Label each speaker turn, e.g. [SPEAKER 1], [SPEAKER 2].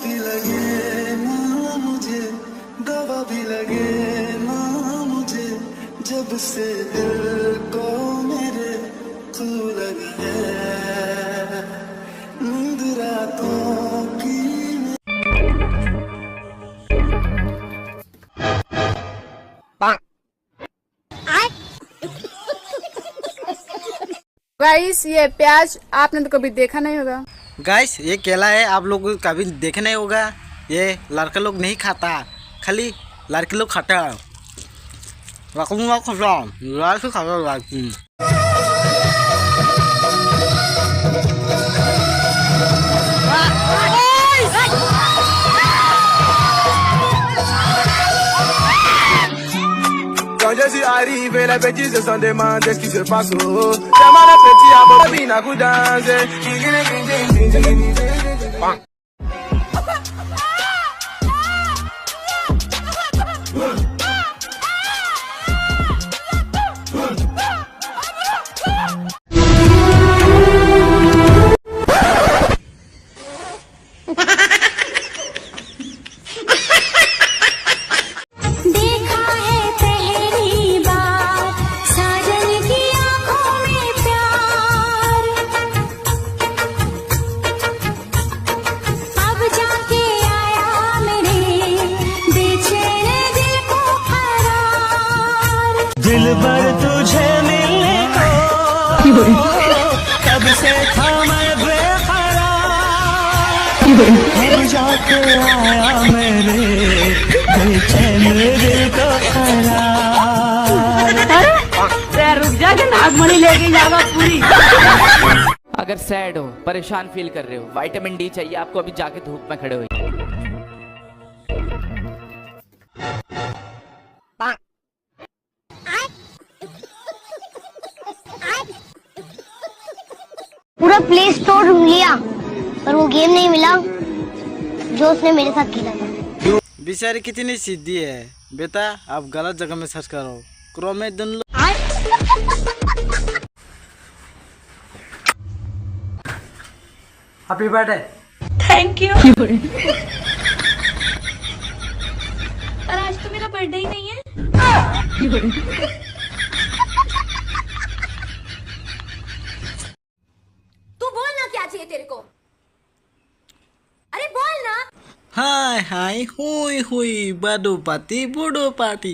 [SPEAKER 1] भी लगे ना मुझे, दवा भी लगे ना मुझे, जब से दिल को मेरे तू लगा है, नींद रातों की।
[SPEAKER 2] गाइस ये प्याज आपने तो कभी देखा नहीं होगा।
[SPEAKER 3] गाइस ये केला है, आप लोग कभी देखे नहीं होगा। ये लड़का लोग नहीं खाता, खाली लड़के लोग खाता है।
[SPEAKER 1] Quand je suis arrivé, les petits se sont demandé ce qui se passe. Tellement les petits à Bobby n'a qu'à danser. दिल भर तुझे मिलने को कब से था मैं बेकरार, अब जाके आया मेरे बेचैन दिल को करार।
[SPEAKER 4] रुक जा के नागमणि लेके जाएगा पूरी।
[SPEAKER 5] अगर सैड हो, परेशान फील कर रहे हो, विटामिन डी चाहिए आपको, अभी जाके धूप में खड़े हो।
[SPEAKER 6] पूरा प्ले स्टोर लिया पर वो गेम नहीं मिला जो उसने मेरे साथ खेला था।
[SPEAKER 3] बेचारी कितनी सीधी है बेटा, आप गलत जगह में सर्च करो, क्रोम में download. Happy birthday.
[SPEAKER 4] Thank you. और आज तो मेरा बर्थडे ही नहीं है।
[SPEAKER 7] तू बोलना क्या चाहिए तेरे को? अरे बोल ना।
[SPEAKER 3] हाय हाय हुई हुई बड़ो पार्टी बूढ़ो पार्टी।